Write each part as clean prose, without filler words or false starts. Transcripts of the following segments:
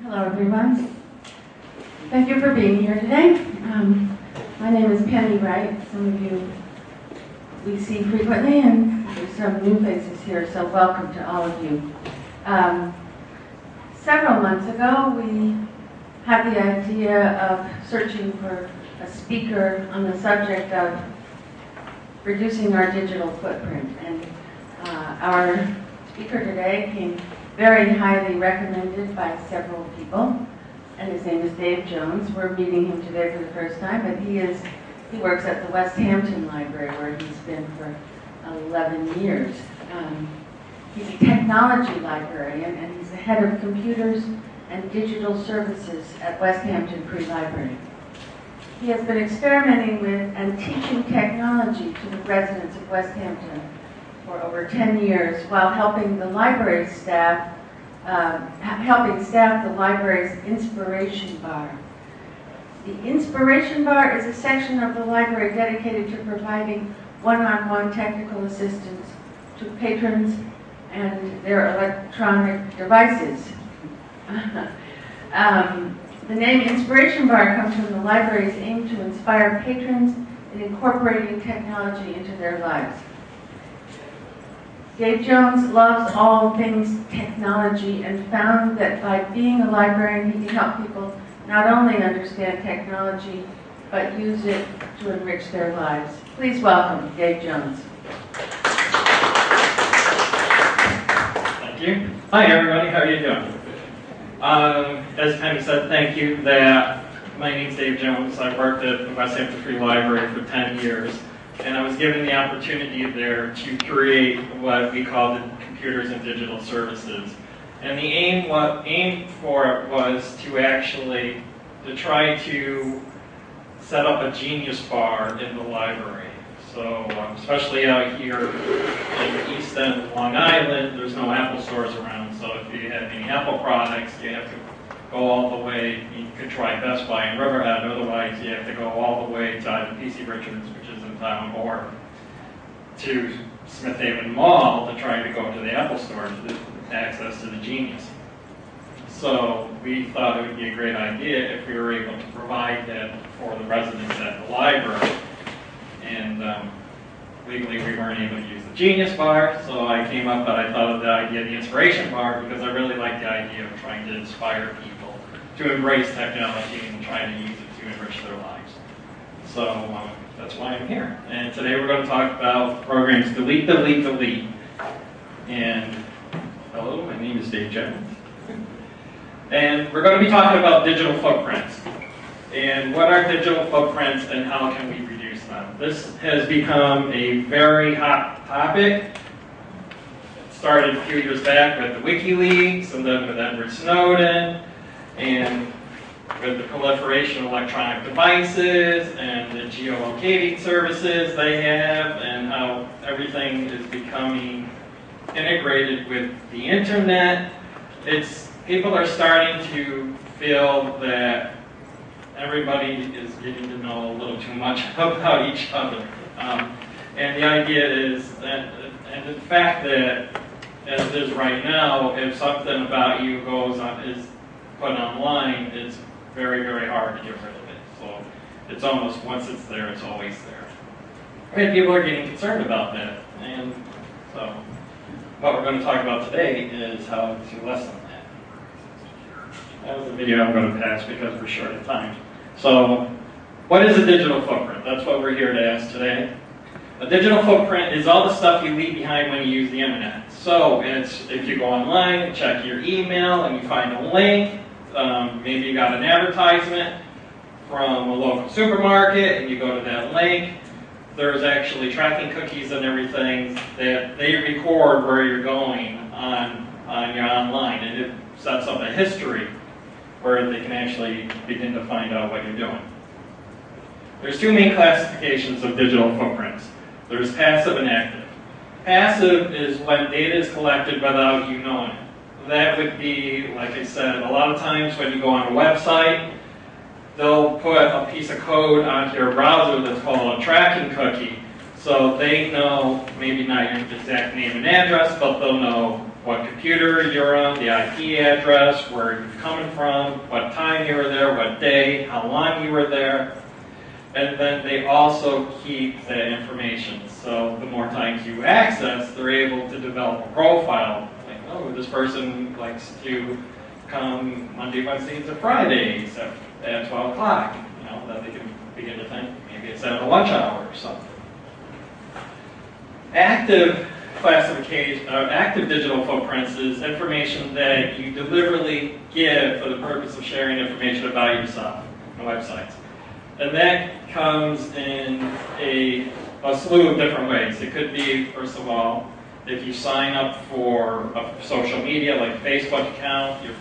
Hello, everyone. Thank you for being here today. My name is Penny Wright. Some of you we see frequently, and there's some new faces here, so welcome to all of you. Several months ago, we had the idea of searching for a speaker on the subject of reducing our digital footprint, and our speaker today came very highly recommended by several people, and his name is Dave Jones. We're meeting him today for the first time, but he works at the West Hampton Library, where he's been for 11 years. He's a technology librarian, and he's the head of computers and digital services at West Hampton Free Library. He has been experimenting with and teaching technology to the residents of West Hampton for over 10 years, while helping the library staff, the library's Inspiration Bar. The Inspiration Bar is a section of the library dedicated to providing one-on-one technical assistance to patrons and their electronic devices. The name Inspiration Bar comes from the library's aim to inspire patrons in incorporating technology into their lives. Dave Jones loves all things technology and found that by being a librarian, he can help people not only understand technology, but use it to enrich their lives. Please welcome Dave Jones. Thank you. Hi everybody, how are you doing? As Penny said, thank you. My name's Dave Jones. I worked at the West Hampton Free Library for 10 years. And I was given the opportunity there to create what we call the Computers and Digital Services. And the aim for it was to try to set up a Genius Bar in the library. So especially out here in the East End of Long Island, there's no Apple stores around. So if you have any Apple products, you have to go all the way. You could try Best Buy in Riverhead. Otherwise, you have to go all the way to either PC Richards, which is in town, or to Smith Haven Mall to try to go to the Apple store to get access to the Genius. So we thought it would be a great idea if we were able to provide that for the residents at the library. And legally we weren't able to use the Genius Bar, so I came up, but I thought of the idea of the Inspiration Bar because I really like the idea of trying to inspire people to embrace technology and try to use it to enrich their lives. So that's why I'm here. And today we're going to talk about programs Delete, Delete, Delete. And hello, my name is Dave Jones. And we're going to be talking about digital footprints. And what are digital footprints and how can we reduce them? This has become a very hot topic. It started a few years back with the WikiLeaks and then with Edward Snowden and with the proliferation of electronic devices and the geolocating services they have and how everything is becoming integrated with the internet. People are starting to feel that everybody is getting to know a little too much about each other. And the idea is that, and the fact that, as it is right now, if something about you is put online, it's very, very hard to get rid of it. So it's almost, once it's there, it's always there. And people are getting concerned about that. And so what we're going to talk about today is how to lessen that. That was the video I'm going to pass because we're short of time. So what is a digital footprint? That's what we're here to ask today. A digital footprint is all the stuff you leave behind when you use the internet. So it's if you go online, check your email, and you find a link, maybe you got an advertisement from a local supermarket, and you go to that link. There's actually tracking cookies and everything that they record where you're going on your online, and it sets up a history where they can actually begin to find out what you're doing. There's two main classifications of digital footprints. There's passive and active. Passive is when data is collected without you knowing it. That would be, like I said, a lot of times when you go on a website, they'll put a piece of code onto your browser that's called a tracking cookie. So they know, maybe not your exact name and address, but they'll know what computer you're on, the IP address, where you're coming from, what time you were there, what day, how long you were there. And then they also keep that information. So the more times you access, they're able to develop a profile. Like, oh, this person likes to come Monday, Wednesdays, and Fridays at 12 o'clock. You know, that they can begin to think maybe it's at a lunch hour or something. Active classification, active digital footprints is information that you deliberately give for the purpose of sharing information about yourself on websites. And that comes in a slew of different ways. It could be, first of all, if you sign up for a social media like a Facebook account, you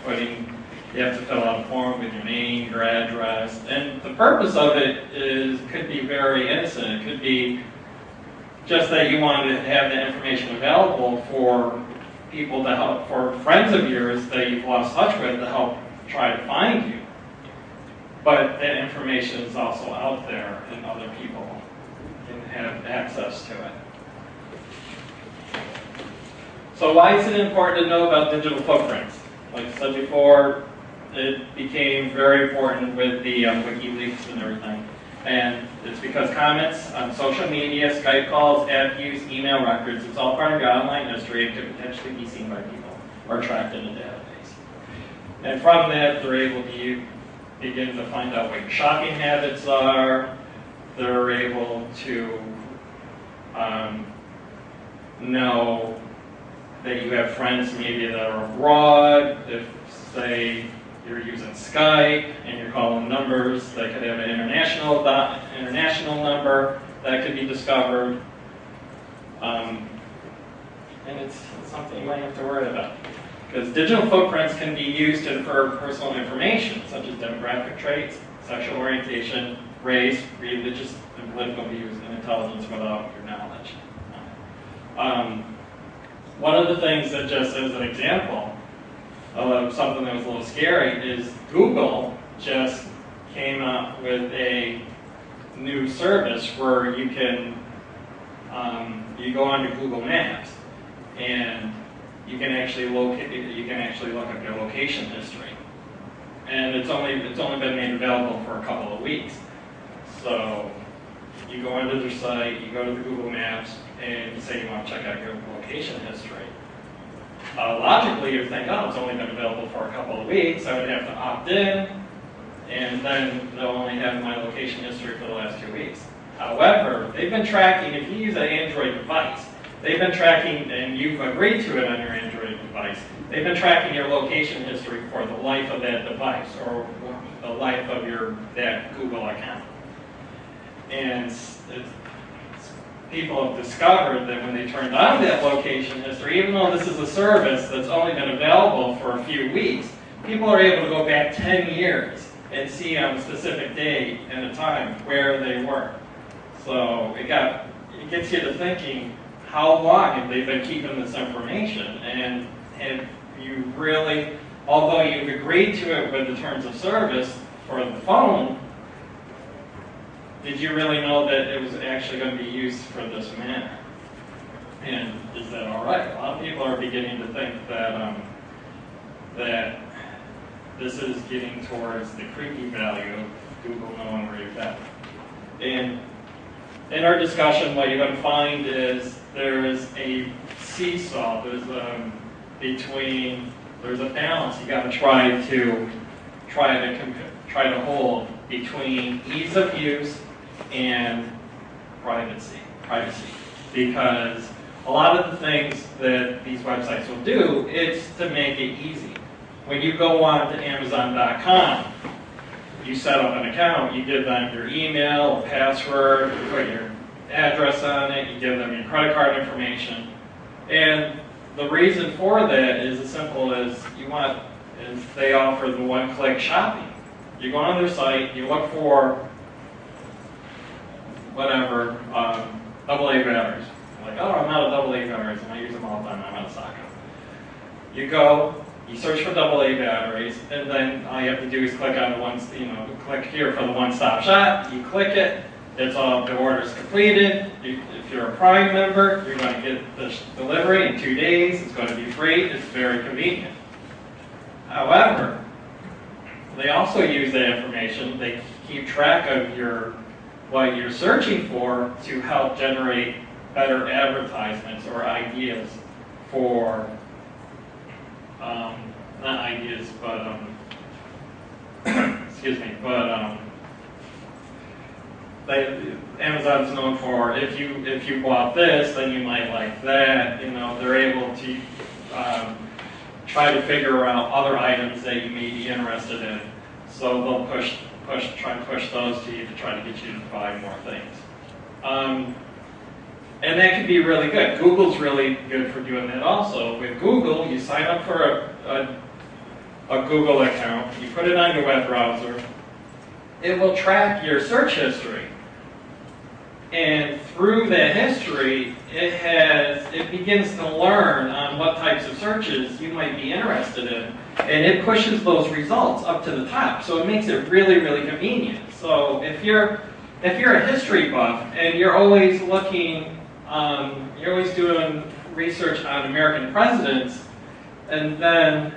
have to fill out a form with your name, your address, and the purpose of it could be very innocent. It could be just that you want to have that information available for people to help, for friends of yours that you've lost touch with to help try to find you. But that information is also out there and other people can have access to it. So why is it important to know about digital footprints? Like I said before, it became very important with the WikiLeaks and everything. And it's because comments on social media, Skype calls, app use, email records, it's all part of your online history and could potentially be seen by people or tracked in a database. And from that, they're able to begin to find out what your shopping habits are. They're able to know that you have friends maybe that are abroad. If, say, you're using Skype and you're calling numbers that could have an international number that could be discovered. And it's something you might have to worry about. Because digital footprints can be used to infer personal information, such as demographic traits, sexual orientation, race, religious and political views, and intelligence without your knowledge. One of the things that, just as an example of something that was a little scary, is Google just came up with a new service where you can you go onto Google Maps and you can actually look up your location history, and it's only been made available for a couple of weeks. So you go into their site, you go to the Google Maps, and you say you want to check out your location history. Logically, you think, oh, it's only been available for a couple of weeks. I would have to opt in, and then they'll only have my location history for the last 2 weeks. However, they've been tracking, if you use an Android device, they've been tracking, and you've agreed to it on your Android device, they've been tracking your location history for the life of that device, or the life of that Google account. And people have discovered that when they turned on that location history, even though this is a service that's only been available for a few weeks, people are able to go back 10 years and see on a specific day and a time where they were. So it gets you to thinking, how long have they been keeping this information? And have you really, although you've agreed to it with the terms of service for the phone, did you really know that it was actually going to be used for this manner? And is that all right? A lot of people are beginning to think that that this is getting towards the creepy value of Google knowing where you've been. And in our discussion, what you're going to find is there is a seesaw. There's a balance you got to try to hold between ease of use and privacy, because a lot of the things that these websites will do, it's to make it easy. When you go on to Amazon.com, you set up an account, you give them your email or password, you put your address on it, you give them your credit card information, and the reason for that is as simple as they offer the one-click shopping. You go on their site, you look for whatever, AA batteries. You're like, oh, I'm out of AA batteries, and I use them all the time, I'm out of stock. You go, you search for AA batteries, and then all you have to do is click on click here for the one-stop shop, you click it, It's all, the order's completed. If you're a Prime member, you're going to get the delivery in 2 days. It's going to be free. It's very convenient. However, they also use that information. They keep track of what you're searching for to help generate better advertisements or ideas for, not ideas, but, excuse me, but Amazon's known for if you bought this, then you might like that. You know, they're able to try to figure out other items that you may be interested in. So they'll try and push those to you to try to get you to buy more things. And that can be really good. Google's really good for doing that also. With Google, you sign up for a Google account, you put it on your web browser, it will track your search history. And through that history, it begins to learn on what types of searches you might be interested in. And it pushes those results up to the top. So it makes it really, really convenient. So if you're a history buff and you're always looking, you're always doing research on American presidents, and then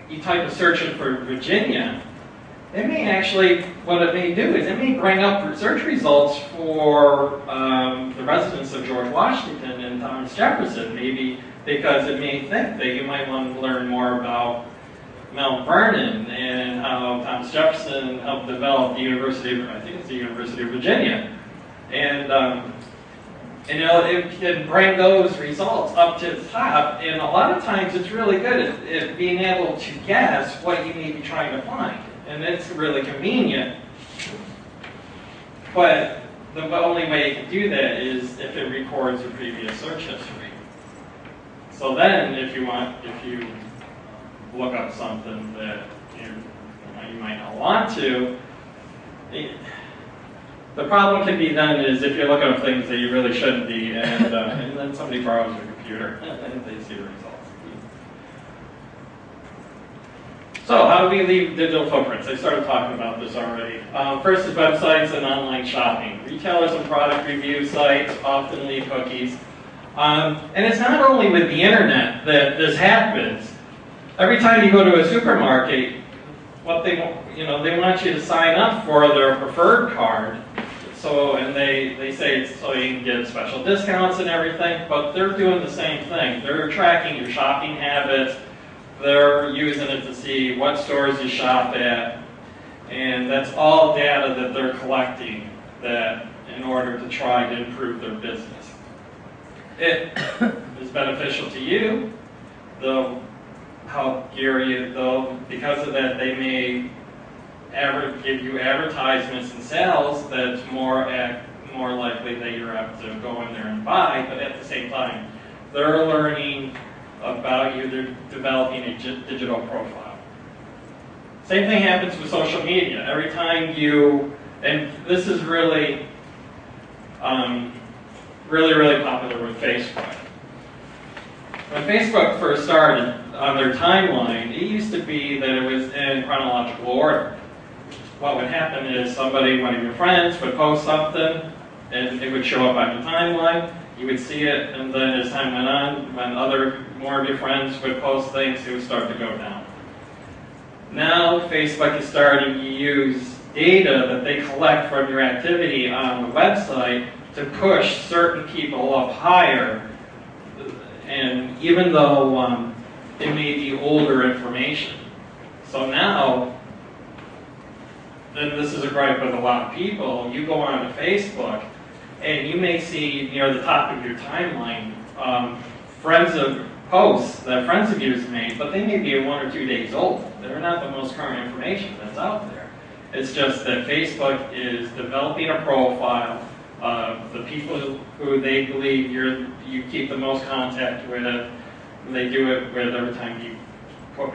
you type a search in for Virginia, it may actually, what it may do is it may bring up search results for the residents of George Washington and Thomas Jefferson, maybe because it may think that you might want to learn more about Mount Vernon and how Thomas Jefferson helped develop the University of, I think it's the University of Virginia. And you know, it can bring those results up to the top, and a lot of times it's really good at being able to guess what you may be trying to find. And it's really convenient, but the only way you can do that is if it records your previous search history. So then, if you look up something that you might not want to, the problem can be then is if you're looking up things that you really shouldn't be, and then somebody borrows your computer and they see the results. So how do we leave digital footprints? I started talking about this already. First is websites and online shopping. Retailers and product review sites often leave cookies. And it's not only with the internet that this happens. Every time you go to a supermarket, they want you to sign up for their preferred card. So, and they say it's so you can get special discounts and everything, but they're doing the same thing. They're tracking your shopping habits. They're using it to see what stores you shop at, and that's all data that they're collecting that in order to try to improve their business. It is beneficial to you. They'll help gear you, though, because of that they may give you advertisements and sales that's more likely that you're able to go in there and buy, but at the same time, they're learning about you, they're developing a digital profile. Same thing happens with social media. Every time and this is really, really popular with Facebook. When Facebook first started on their timeline, it used to be that it was in chronological order. What would happen is one of your friends would post something, and it would show up on your timeline. You would see it, and then as time went on, when more of your friends would post things, it would start to go down. Now, Facebook is starting to use data that they collect from your activity on the website to push certain people up higher, and even though it may be older information. So now, and this is a gripe with a lot of people, you go on to Facebook, and you may see near the top of your timeline posts that friends of yours made, but they may be 1 or 2 days old. They're not the most current information that's out there. It's just that Facebook is developing a profile of the people who they believe you keep the most contact with. And they do it with every time you click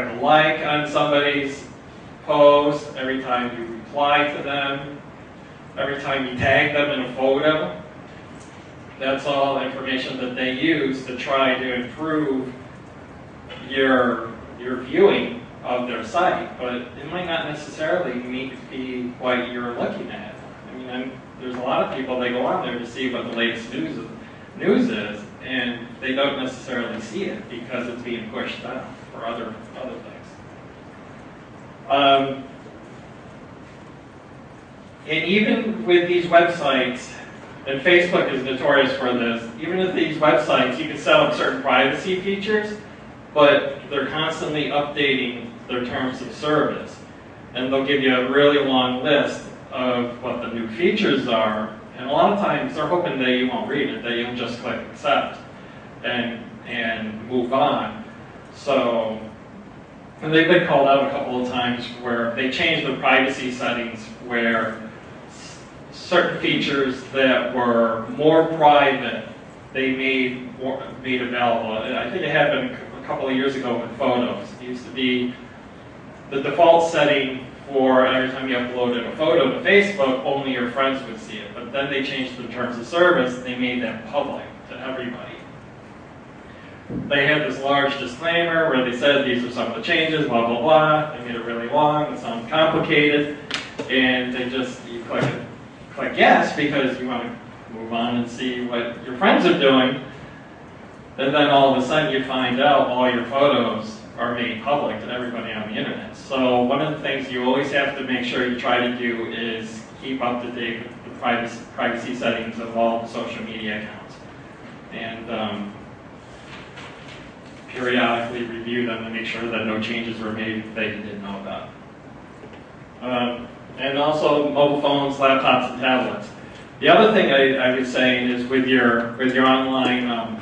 a like on somebody's post, every time you reply to them, every time you tag them in a photo. That's all information that they use to try to improve your viewing of their site, but it might not necessarily be what you're looking at. I mean, there's a lot of people, they go on there to see what the latest news is, and they don't necessarily see it because it's being pushed down for other things. And even with these websites, and Facebook is notorious for this, even with these websites, you can set up certain privacy features, but they're constantly updating their terms of service. And they'll give you a really long list of what the new features are, and a lot of times they're hoping that you won't read it, that you'll just click accept and move on. So, and they've been called out a couple of times where they changed the privacy settings where certain features that were more private, they made available. I think it happened a couple of years ago with photos. It used to be the default setting for every time you uploaded a photo to Facebook, only your friends would see it. But then they changed the terms of service and they made that public to everybody. They had this large disclaimer where they said these are some of the changes, blah, blah, blah. They made it really long, it sounded complicated, and they just, you click yes because you want to move on and see what your friends are doing. And then all of a sudden you find out all your photos are made public to everybody on the internet. So one of the things you always have to make sure you try to do is keep up to date with the privacy settings of all the social media accounts. And periodically review them to make sure that no changes were made that you didn't know about. And also mobile phones, laptops, and tablets. The other thing I was saying is with your online,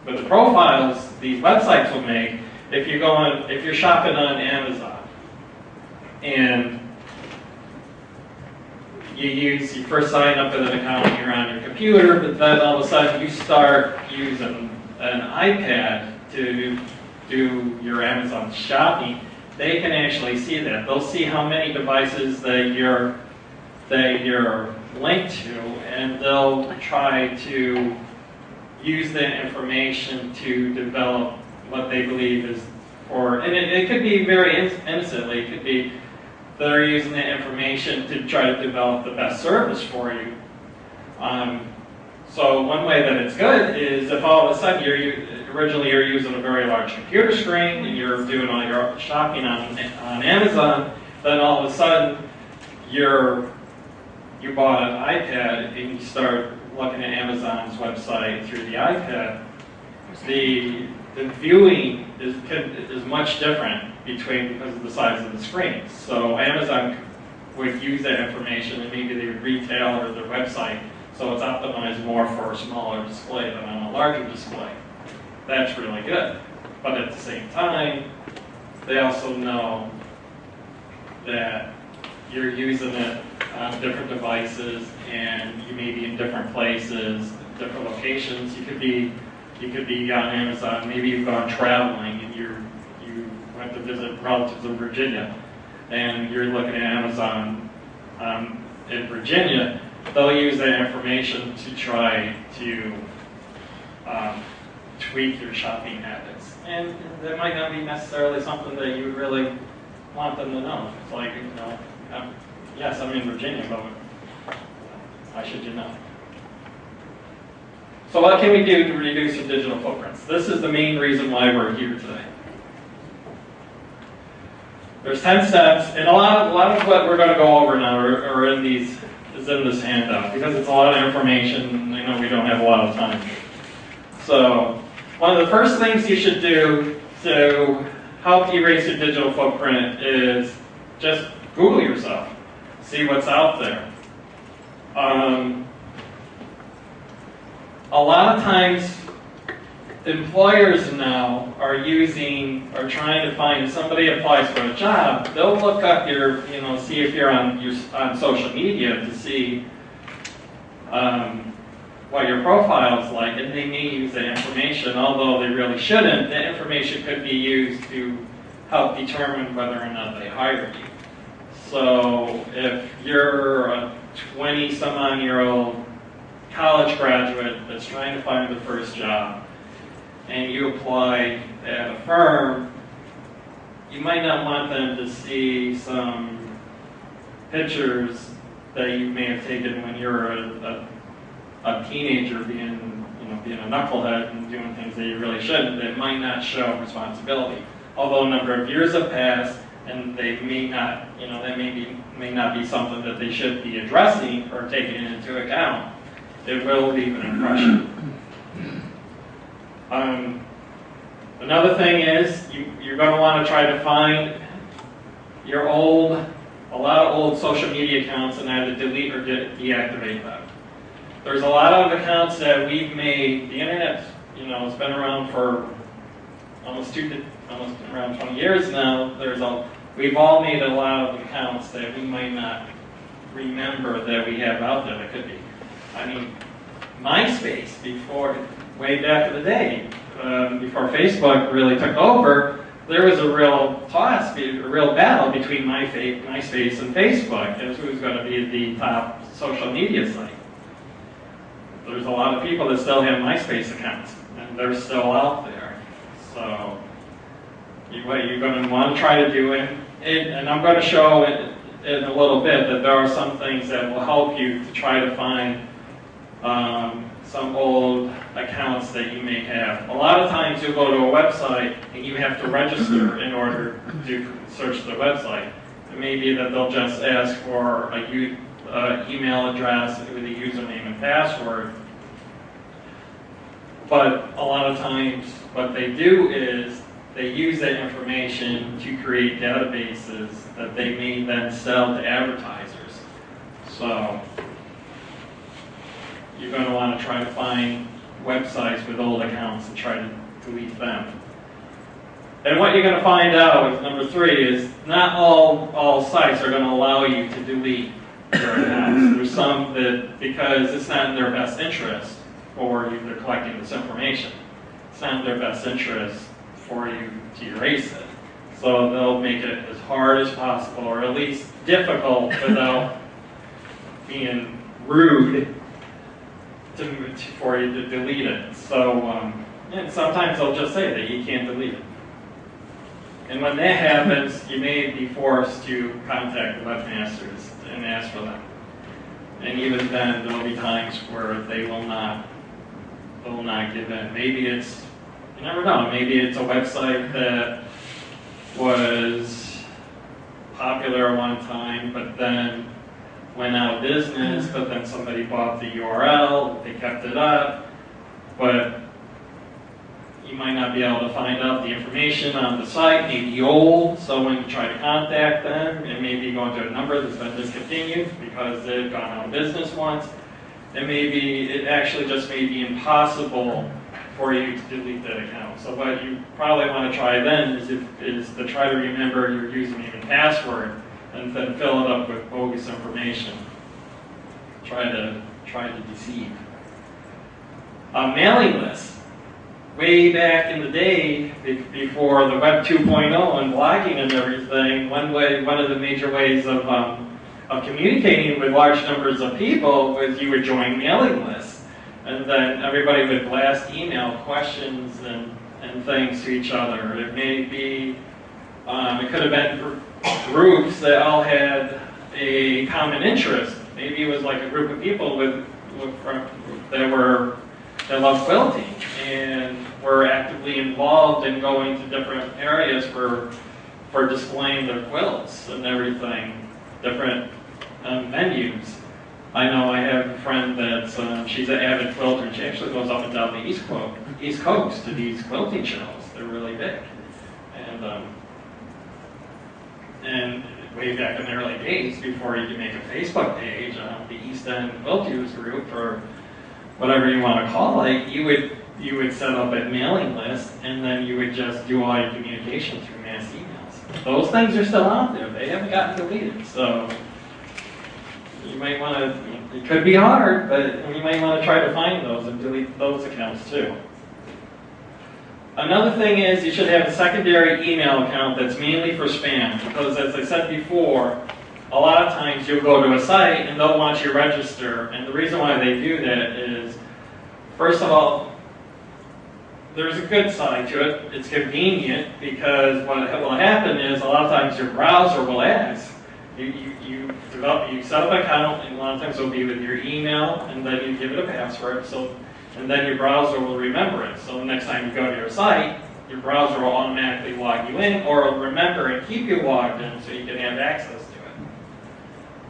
with the profiles these websites will make, if you're shopping on Amazon and you first sign up with an account, you're on your computer, but then all of a sudden you start using an iPad to do your Amazon shopping, they can actually see that. They'll see how many devices that you're linked to, and they'll try to use that information to develop what they believe is for, and it could be very innocently, it could be they're using that information to try to develop the best service for you. So one way that it's good is if all of a sudden originally you're using a very large computer screen and you're doing all your shopping on Amazon, then all of a sudden you bought an iPad and you start looking at Amazon's website through the iPad. The viewing is much different because of the size of the screen. So Amazon would use that information and maybe they would retail or their website, so it's optimized more for a smaller display than on a larger display. That's really good. But at the same time, they also know that you're using it on different devices and you may be in different places, different locations. You could be on Amazon, maybe you've gone traveling and you went to visit relatives in Virginia and you're looking at Amazon in Virginia. They'll use that information to try to tweak your shopping habits. And that might not be necessarily something that you would really want them to know. It's like, yes, I'm in Virginia, but why should you know? So what can we do to reduce your digital footprints? This is the main reason why we're here today. There's 10 steps, and a lot of what we're going to go over now is in this handout, because it's a lot of information. I know we don't have a lot of time. So one of the first things you should do to help erase your digital footprint is just Google yourself. See what's out there. A lot of times, employers now are trying to find, if somebody applies for a job, they'll look up see if you're on social media to see what your profile is like, and they may use that information, although they really shouldn't. That information could be used to help determine whether or not they hire you. So if you're a 20-some-odd-year-old college graduate that's trying to find the first job, and you apply at a firm, you might not want them to see some pictures that you may have taken when you were a teenager being a knucklehead and doing things that you really shouldn't, that might not show responsibility. Although a number of years have passed and they may not, that may not be something that they should be addressing or taking into account, it will leave an impression. Another thing is you're going to want to try to find a lot of old social media accounts and either delete or deactivate them. There's a lot of accounts that we've made. The internet, has been around for almost around 20 years now. We've all made a lot of accounts that we might not remember that we have out there that could be. I mean, MySpace, way back in the day, before Facebook really took over, there was a real battle between MySpace and Facebook as who's going to be the top social media site. There's a lot of people that still have MySpace accounts, and they're still out there. So what you're going to want to try to do, and I'm going to show in a little bit that there are some things that will help you to try to find some old accounts that you may have. A lot of times you'll go to a website and you have to register in order to search the website. It may be that they'll just ask for an email address with a username and password. But a lot of times what they do is they use that information to create databases that they may then sell to advertisers. So you're going to want to try to find websites with old accounts and try to delete them. And what you're going to find out, number 3, is not all sites are going to allow you to delete your accounts. There's some that, because it's not in their best interest for you, they're collecting this information. It's not in their best interest for you to erase it. So they'll make it as hard as possible, or at least difficult without being rude for you to delete it. So, and sometimes they'll just say that you can't delete it. And when that happens, you may be forced to contact the webmasters and ask for them. And even then, there'll be times where they will not give in. Maybe it's, you never know, maybe it's a website that was popular at one time, but then went out of business, but then somebody bought the URL, they kept it up, but you might not be able to find out the information on the site, may be old, so when you try to contact them, it may be going to a number that's been discontinued because they've gone out of business once. It actually just may be impossible for you to delete that account. So what you probably want to try then is to try to remember your username and password, and then fill it up with bogus information. Try to deceive. Mailing lists. Way back in the day, before the Web 2.0 and blogging and everything, one of the major ways of communicating with large numbers of people was you would join mailing lists, and then everybody would blast email questions and things to each other. It may be, it could have been groups that all had a common interest. Maybe it was like a group of people that love quilting and were actively involved in going to different areas for displaying their quilts and everything, different venues. I know I have a friend that's she's an avid quilter, and she actually goes up and down the East Coast to these quilting shows. They're really big, and way back in the early days, before you could make a Facebook page, the East End Quilters group, or whatever you want to call it, you would set up a mailing list, and then you would just do all your communication through mass emails. Those things are still out there. They haven't gotten deleted. So you might want to, it could be hard, but you might want to try to find those and delete those accounts too. Another thing is you should have a secondary email account that's mainly for spam, because as I said before, a lot of times you'll go to a site and they'll want you to register, and the reason why they do that is, first of all, there's a good side to it. It's convenient, because what will happen is a lot of times your browser will ask, You develop, you set up an account, and a lot of times it'll be with your email, and then you give it a password. So, and then your browser will remember it. So the next time you go to your site, your browser will automatically log you in, or it'll remember and keep you logged in, so you can have access to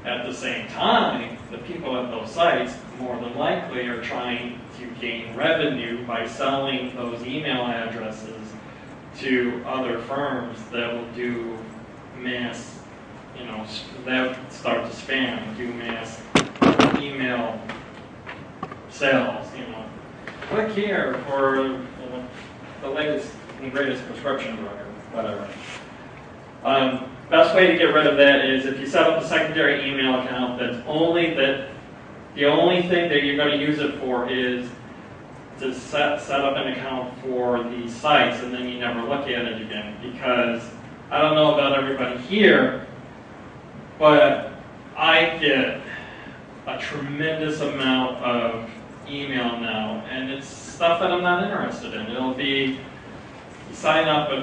it. At the same time, the people at those sites more than likely are trying to gain revenue by selling those email addresses to other firms that will do mass, that start to spam, do mass email sales, Click here for the latest and greatest prescription drug or whatever. Best way to get rid of that is if you set up a secondary email account the only thing that you're going to use it for is to set up an account for these sites, and then you never look at it again. Because I don't know about everybody here, but I get a tremendous amount of email now, and it's stuff that I'm not interested in. It'll be you sign up with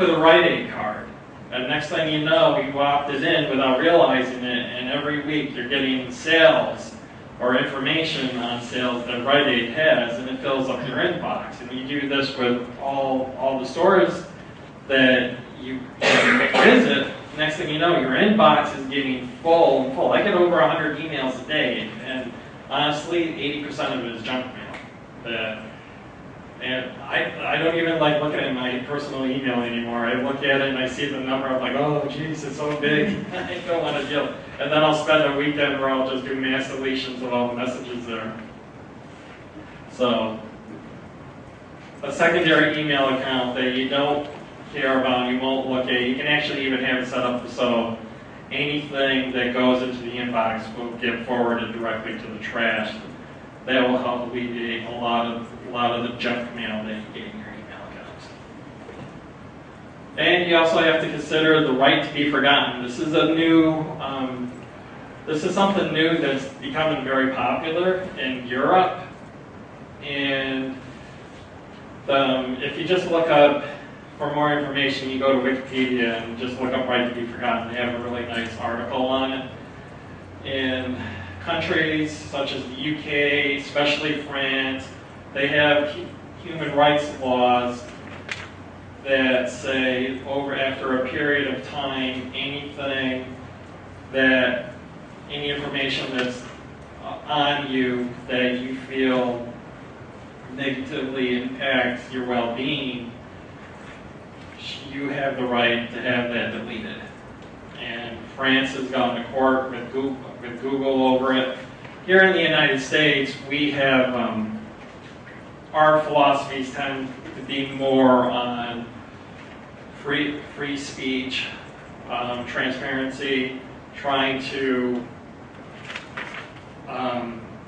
a Rite Aid card, and next thing you know, you opted in without realizing it, and every week you're getting sales or information on sales that Rite Aid has, and it fills up your inbox. And you do this with all the stores that you visit. Next thing you know, your inbox is getting full and full. I get over 100 emails a day, and honestly, 80% of it is junk mail. And I don't even like looking at my personal email anymore. I look at it and I see the number, I'm like, oh geez, it's so big. I don't want to deal. And then I'll spend a weekend where I'll just do mass deletions of all the messages there. So, a secondary email account that you don't care about, you won't look at, you can actually even have it set up so anything that goes into the inbox will get forwarded directly to the trash. That will help alleviate a lot of the junk mail that you get in your email accounts. And you also have to consider the right to be forgotten. This is something new that's becoming very popular in Europe. And if you just look up for more information, you go to Wikipedia and just look up right to be forgotten. They have a really nice article on it. In countries such as the UK, especially France, they have human rights laws that say after a period of time, any information that's on you that you feel negatively impacts your well-being, you have the right to have that deleted. And France has gone to court with Google over it. Here in the United States, we have our philosophies tend to be more on free speech, transparency, trying to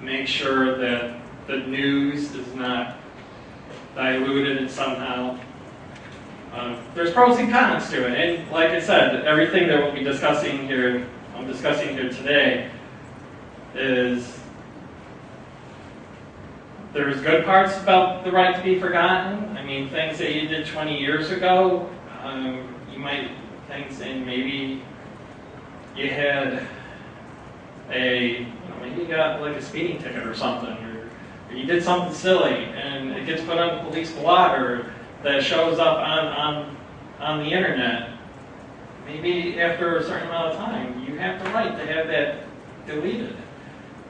make sure that the news is not diluted somehow. There's pros and cons to it, and like I said, everything that I'm discussing here today is there's good parts about the right to be forgotten. I mean, things that you did 20 years ago, maybe you had maybe you got like a speeding ticket or something, or you did something silly, and it gets put on the police blotter that shows up on the internet. Maybe after a certain amount of time, you have the right to have that deleted.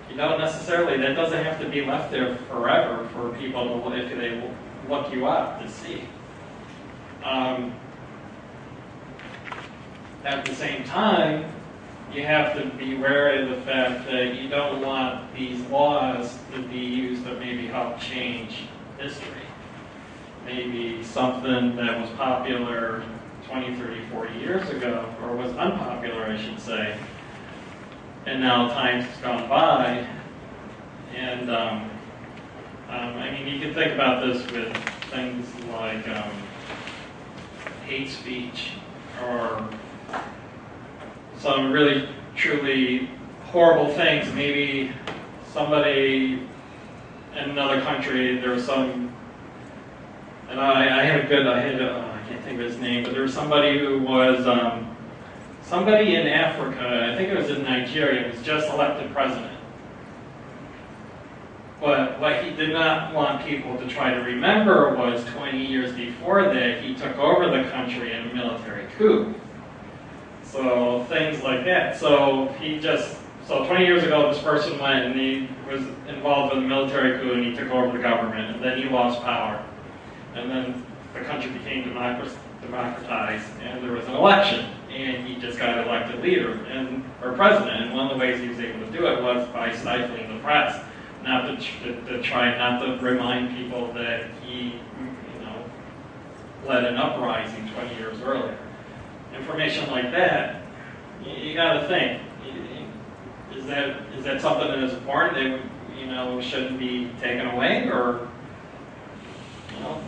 You don't necessarily, that doesn't have to be left there forever for people to, if they look you up, to see. At the same time, you have to be wary of the fact that you don't want these laws to be used to maybe help change history. Maybe something that was popular 20, 30, 40 years ago, or was unpopular, I should say, and now time's gone by, and I mean, you can think about this with things like hate speech, or some really, truly horrible things. Maybe somebody in another country, there was some, and I had a good, I can't think of his name, but there was somebody who was, somebody in Africa, I think it was in Nigeria, was just elected president. But what he did not want people to try to remember was 20 years before that, he took over the country in a military coup. So things like that. So 20 years ago, this person went and he was involved with a military coup and he took over the government, and then he lost power. And then the country became democratized, and there was an election, and he just got elected leader or president. And one of the ways he was able to do it was by stifling the press, not to try not to remind people that he, led an uprising 20 years earlier. Information like that, you got to think: is that something that is important that shouldn't be taken away, or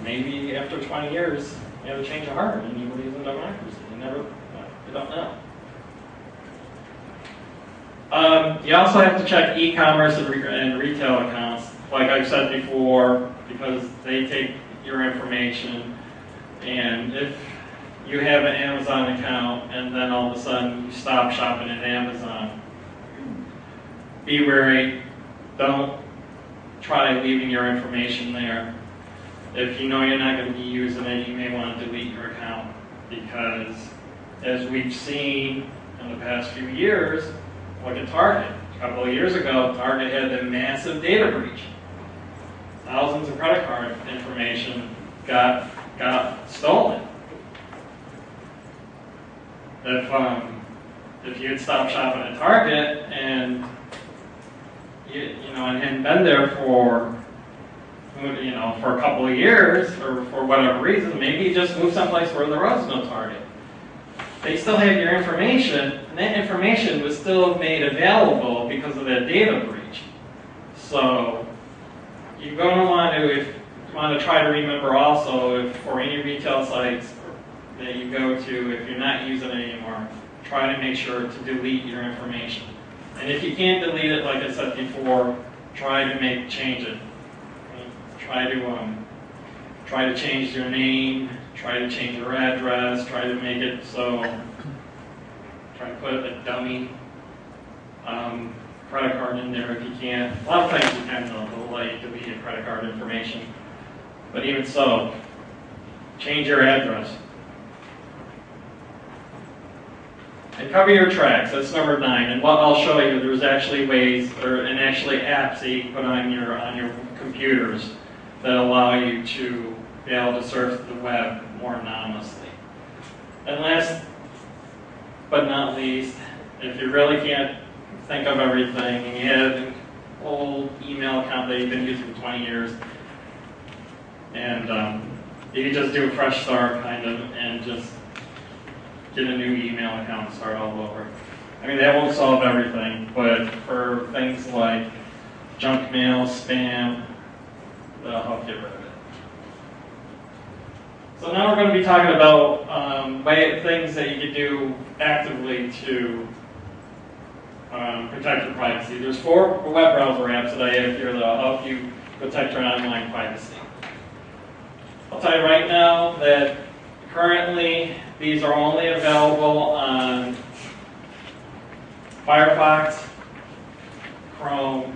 maybe after 20 years you have a change of heart and you believe in democracy? You don't know. You also have to check e-commerce and retail accounts, like I've said before, because they take your information. And if you have an Amazon account and then all of a sudden you stop shopping at Amazon, be wary. Don't try leaving your information there. If you know you're not going to be using it, you may want to delete your account, because as we've seen in the past few years, look at Target. A couple of years ago, Target had a massive data breach. Thousands of credit card information got stolen. If you had stopped shopping at Target and and hadn't been there for a couple of years, or for whatever reason, maybe you just moved someplace where there was no Target. They still had your information, and that information was still made available because of that data breach. So you're going to want to try to remember also, if for any retail sites that you go to, if you're not using it anymore, try to make sure to delete your information. And if you can't delete it, like I said before, try to change it. Try to change your name, try to change your address, try to make it so, try to put a dummy credit card in there if you can. A lot of times you can, they'll let you delete your credit card information. But even so, change your address. And cover your tracks. That's number 9. And what I'll show you, there's actually ways, and actually apps that you can put on your computers that allow you to be able to surf the web more anonymously. And last but not least, if you really can't think of everything and you have an old email account that you've been using for 20 years, and you can just do a fresh start kind of and just get a new email account and start all over. I mean, that won't solve everything, but for things like junk mail, spam, that'll help get rid of it. So now we're going to be talking about things that you can do actively to protect your privacy. There's 4 web browser apps that I have here that'll help you protect your online privacy. I'll tell you right now that currently these are only available on Firefox, Chrome,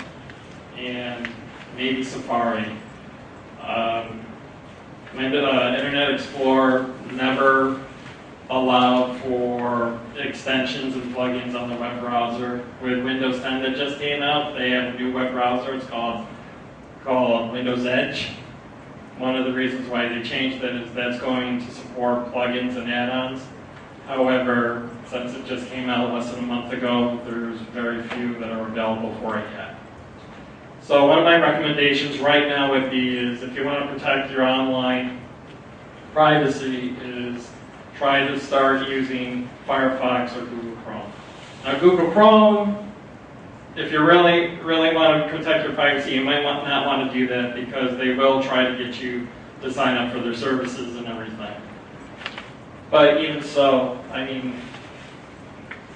and maybe Safari. Internet Explorer never allowed for extensions and plugins on the web browser. With Windows 10 that just came out, they have a new web browser. It's called Windows Edge. One of the reasons why they changed that is that's going to support plugins and add-ons. However, since it just came out less than a month ago, there's very few that are available for it yet. So one of my recommendations right now would be is, if you want to protect your online privacy, is try to start using Firefox or Google Chrome. Now Google Chrome, if you really want to protect your privacy, you might not want to do that, because they will try to get you to sign up for their services and everything. But even so, I mean,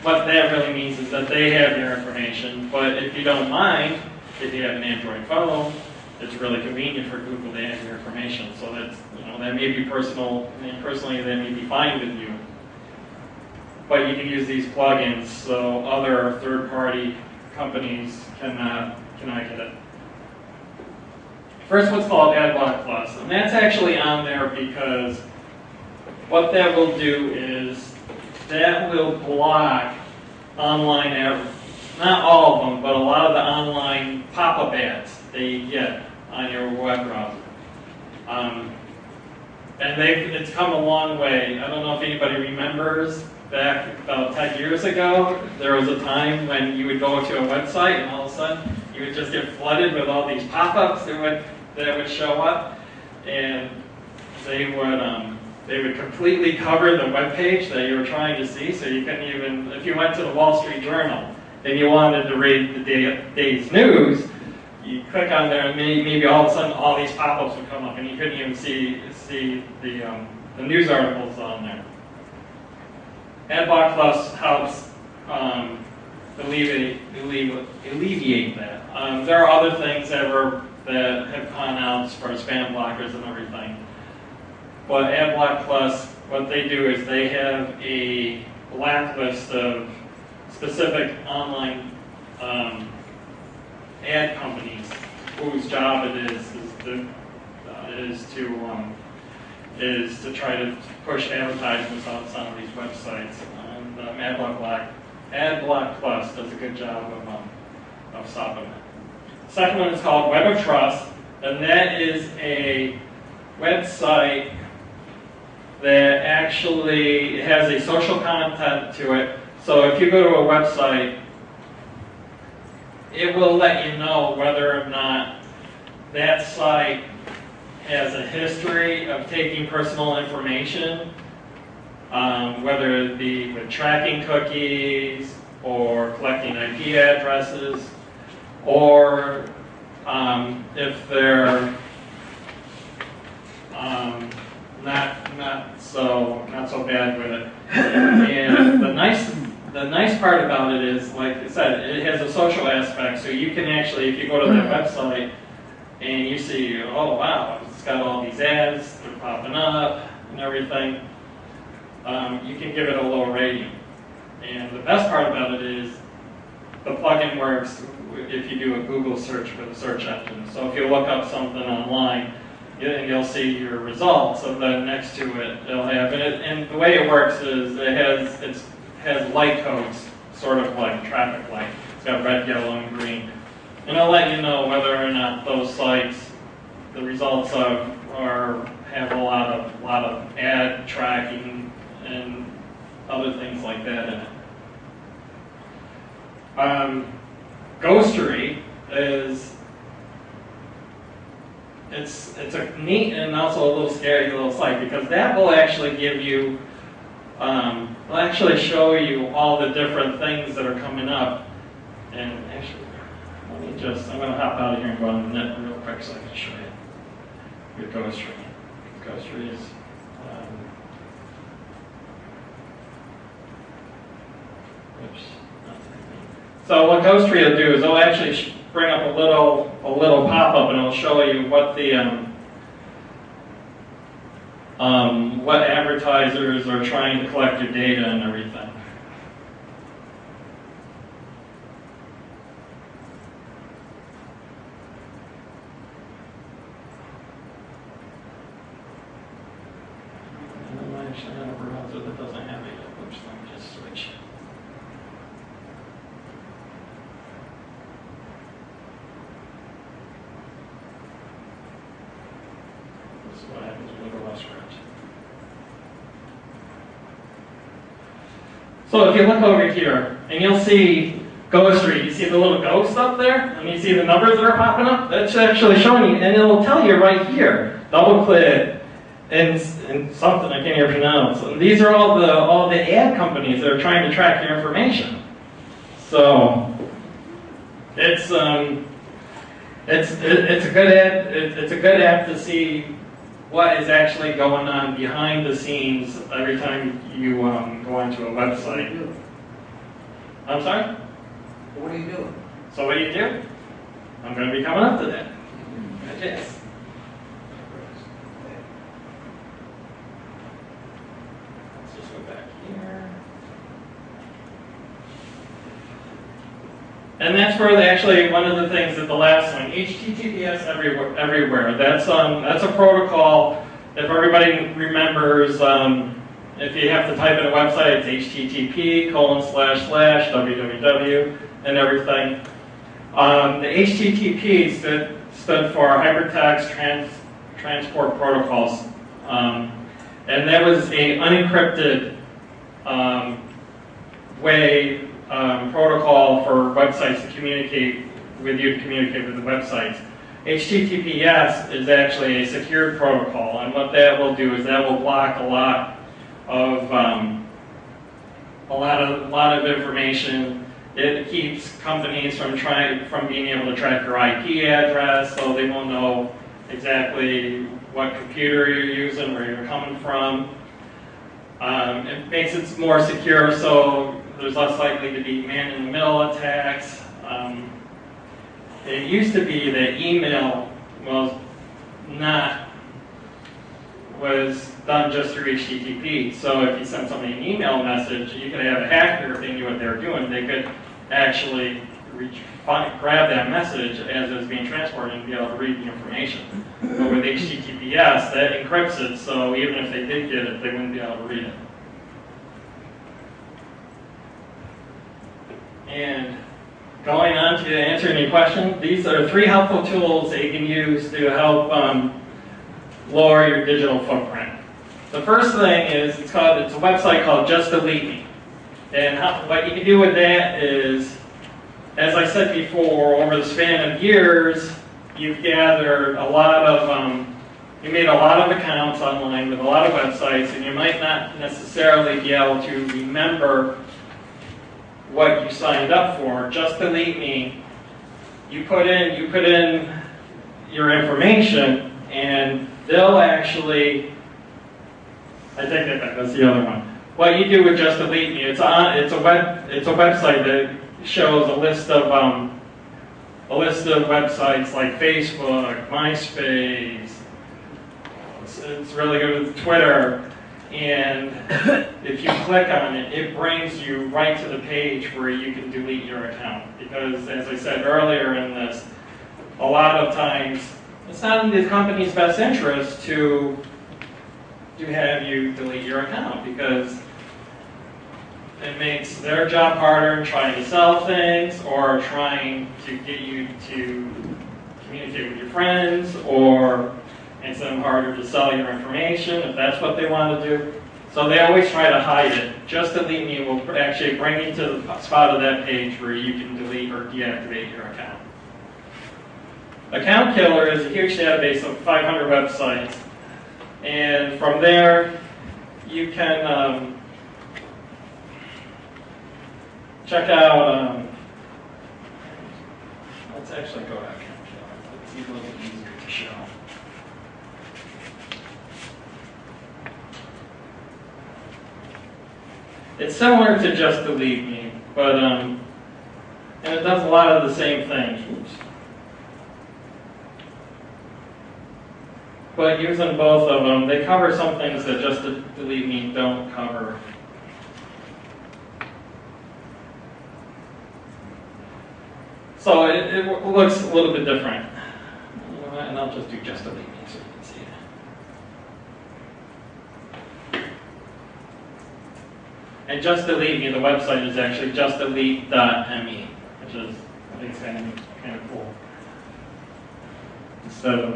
what that really means is that they have your information. But if you don't mind, if you have an Android phone, it's really convenient for Google to add your information. So that's, that may be personal, and personally that may be fine with you. But you can use these plugins so other third-party companies cannot get it. First, what's called AdBlock Plus, and that's actually on there because what that will do is that will block online ads, not all of them, but a lot of the online pop-up ads that you get on your web browser. And it's come a long way. I don't know if anybody remembers back about 10 years ago, there was a time when you would go to a website and all of a sudden you would just get flooded with all these pop-ups that would show up, and they would completely cover the web page that you were trying to see, so you couldn't even, if you went to the Wall Street Journal and you wanted to read the day's news, you click on there and maybe all of a sudden all these pop-ups would come up and you couldn't even see the news articles on there. AdBlock Plus helps alleviate that. There are other things that have gone out as far as spam blockers and everything. But AdBlock Plus, what they do is they have a blacklist of specific online ad companies whose job it is to try to push advertisements on some of these websites. And AdBlock Plus does a good job of stopping it. The second one is called Web of Trust, and that is a website that actually has a social content to it. So if you go to a website, it will let you know whether or not that site has a history of taking personal information, whether it be with tracking cookies or collecting IP addresses, or if they're not so bad with it. And the nice part about it is, like I said, it has a social aspect. So you can actually, if you go to that website and you see, oh wow, it's got all these ads, they're popping up and everything, you can give it a low rating. And the best part about it is the plugin works if you do a Google search for the search engine. So if you look up something online, you'll see your results, and then next to it, it'll have it. And the way it works is it has light codes, sort of like a traffic light. It's got red, yellow, and green. And it'll let you know whether or not those sites, the results have a lot of ad tracking and other things like that in it. Ghostery is it's a neat and also a little scary little site, because that will actually give you will actually show you all the different things that are coming up. And actually, I'm going to hop out of here and go on the net real quick so I can show you with Ghostery. Ghostery is oops. So what Ghostery will do is it'll actually bring up a little pop-up, and it'll show you what the what advertisers are trying to collect your data and everything. And I actually have a browser that doesn't have it yet. Oops, let me just switch. This is what happens when you go off script. So if you look over here, and you'll see Ghostery, you see the little ghost up there, and you see the numbers that are popping up? That's actually showing you, and it'll tell you right here, double click, and something I can't even pronounce. And these are all the ad companies that are trying to track your information. So it's a good app to see what is actually going on behind the scenes every time you go onto a website. I'm sorry? What are you doing? So what do you do? I'm going to be coming up to that. messages. Let's just go back here. And that's where actually one of the things that the last one, HTTPS everywhere. That's a protocol. If everybody remembers, if you have to type in a website, it's http://www and everything. The HTTP stood for Hypertext Transport Protocols, and that was a unencrypted protocol for websites to communicate with you, to communicate with the websites. HTTPS is actually a secured protocol, and what that will do is that will block a lot of information. It keeps companies from being able to track your IP address, so they won't know exactly what computer you're using, where you're coming from. It makes it more secure, so there's less likely to be man-in-the-middle attacks. It used to be that email was done just through HTTP. So if you send somebody an email message, you could have a hacker, if they knew what they were doing, they could actually grab that message as it was being transported and be able to read the information. But with HTTPS, that encrypts it, so even if they did get it, they wouldn't be able to read it. And going on to answer any questions, these are 3 helpful tools that you can use to help lower your digital footprint. The first thing is it's a website called Just Delete Me. And what you can do with that is, as I said before, over the span of years, you've gathered a lot of, you made a lot of accounts online with a lot of websites, and you might not necessarily be able to remember what you signed up for. Just Delete Me. You put in your information, and they'll actually, I take that back, that's the other one. What you do with Just Delete Me, it's a website that shows a list of websites like Facebook, MySpace. It's really good with Twitter. And if you click on it, it brings you right to the page where you can delete your account. Because as I said earlier in this, a lot of times it's not in the company's best interest to have you delete your account, because it makes their job harder in trying to sell things or trying to get you to communicate with your friends, or makes them harder to sell your information if that's what they want to do. So they always try to hide it. Just Delete Me will actually bring you to the spot of that page where you can delete or deactivate your account. Account Killer is a huge database of 500 websites. And from there, you can check out, let's actually go to Account Killer. It's a little bit easier to show. It's similar to Just Delete Me, but, and it does a lot of the same things. Oops. But using both of them, they cover some things that Just Delete Me don't cover. So it looks a little bit different. And I'll just do Just Delete Me so you can see it. And Just Delete Me, the website is actually justdelete.me, which is, I think, it's kind of cool. Instead of